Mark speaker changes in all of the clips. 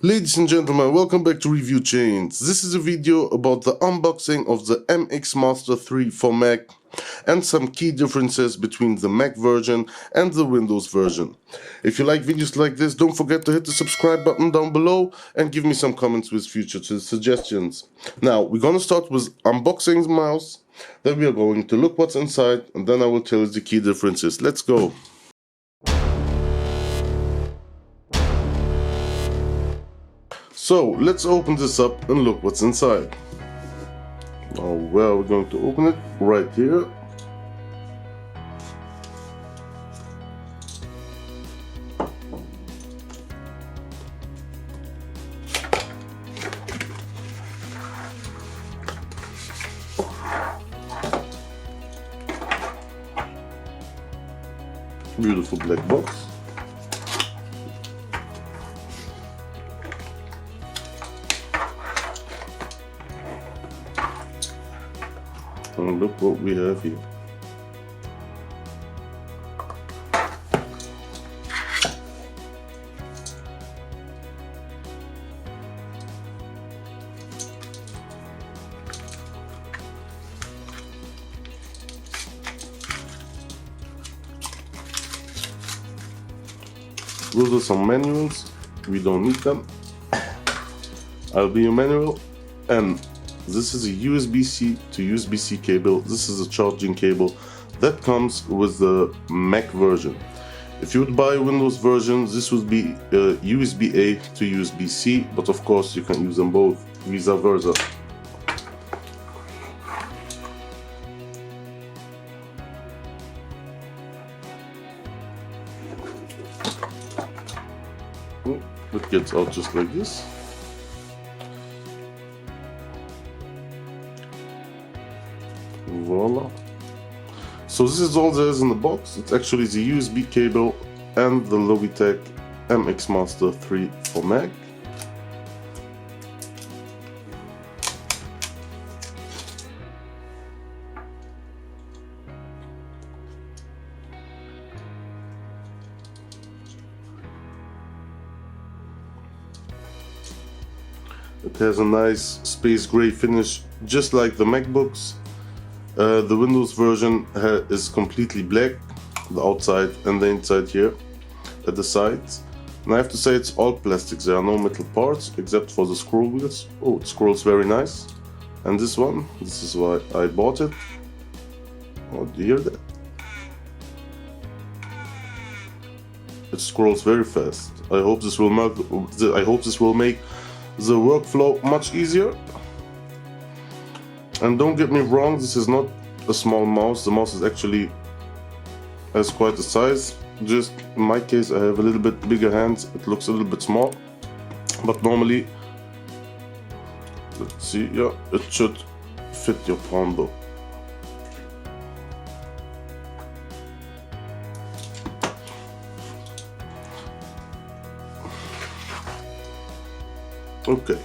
Speaker 1: Ladies and gentlemen, welcome back to Review Chains. This is a video about the unboxing of the MX Master 3 for Mac and some key differences between the Mac version and the Windows version. If you like videos like this, don't forget to hit the subscribe button down below and give me some comments with future suggestions. Now, we're gonna start with unboxing the mouse, then we are going to look what's inside, and then I will tell you the key differences. Let's go! So let's open this up and look what's inside. Now where are we going to open it? Right here. Beautiful black box. And look what we have here. Those are some manuals. We don't need them. I'll be a manual, and this is a USB-C to USB-C cable. This is a charging cable that comes with the Mac version. If you would buy a Windows version, this would be USB-A to USB-C, but of course you can use them both, vice versa. It gets out just like this. Voila. So this is all there is in the box. It's actually the USB cable and the Logitech MX Master 3 for Mac. It has a nice space gray finish, just like the MacBooks. The Windows version is completely black, the outside and the inside here at the sides. And I have to say it's all plastics, there are no metal parts except for the scroll wheels. Oh, it scrolls very nice. And this one, this is why I bought it. Oh, do you hear that? It scrolls very fast. I hope this will make the workflow much easier. And don't get me wrong, this is not a small mouse. The mouse is actually has quite a size. Just in my case, I have a little bit bigger hands. It looks a little bit small, but normally, let's see, yeah, it should fit your palm though. Okay.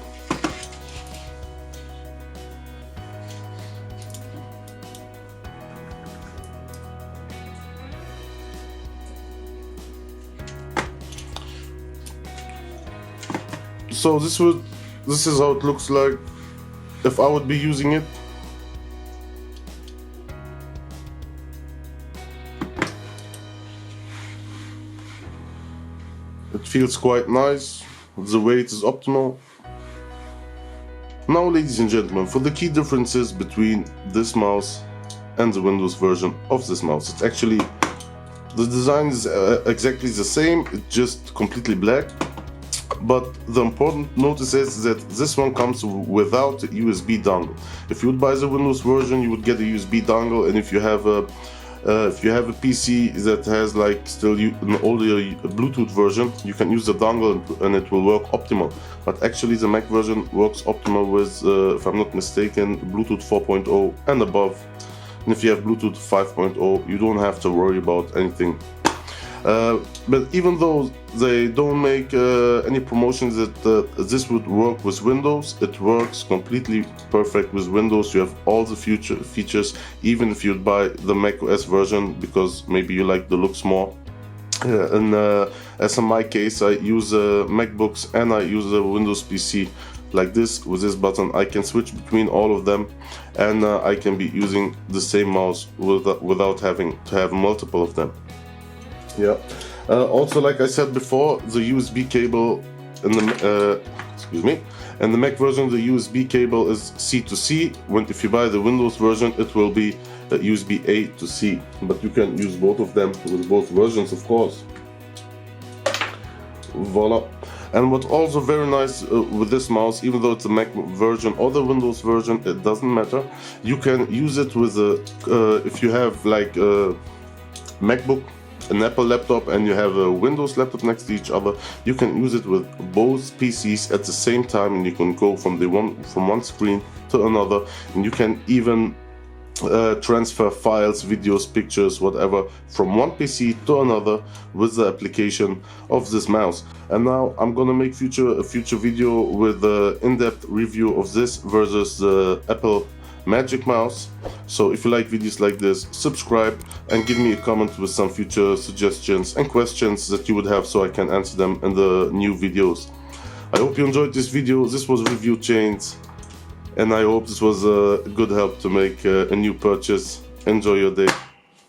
Speaker 1: So this is how it looks like if I would be using it. It feels quite nice. The weight is optimal. Now, ladies and gentlemen, for the key differences between this mouse and the Windows version of this mouse. It's actually, the design is exactly the same, it's just completely black. But the important notice is that this one comes without a USB dongle. If you would buy the Windows version, you would get a USB dongle, and if you have a PC that has like still an older Bluetooth version, you can use the dongle and it will work optimal. But actually the Mac version works optimal with, if I'm not mistaken, Bluetooth 4.0 and above. And if you have Bluetooth 5.0, you don't have to worry about anything. But even though they don't make any promotions that this would work with Windows, it works completely perfect with Windows. You have all the features, even if you buy the macOS version because maybe you like the looks more. And as in my case, I use MacBooks and I use a Windows PC like this. With this button I can switch between all of them, and I can be using the same mouse without having to have multiple of them. Yeah. Also, like I said before, the USB cable in the in the Mac version, the USB cable is C to C. If you buy the Windows version, it will be USB A to C, but you can use both of them with both versions, of course. Voila. And what's also very nice with this mouse, even though it's a Mac version or the Windows version, it doesn't matter. You can use it with if you have like a MacBook, an Apple laptop, and you have a Windows laptop next to each other, you can use it with both PCs at the same time, and you can go from one screen to another, and you can even transfer files, videos, pictures, whatever, from one PC to another with the application of this mouse. And now I'm gonna make a future video with an in-depth review of this versus the Apple Magic Mouse. So if you like videos like this, subscribe and give me a comment with some future suggestions and questions that you would have, so I can answer them in the new videos. I hope you enjoyed this video. This was Review Chains, and I hope this was a good help to make a new purchase. Enjoy your day.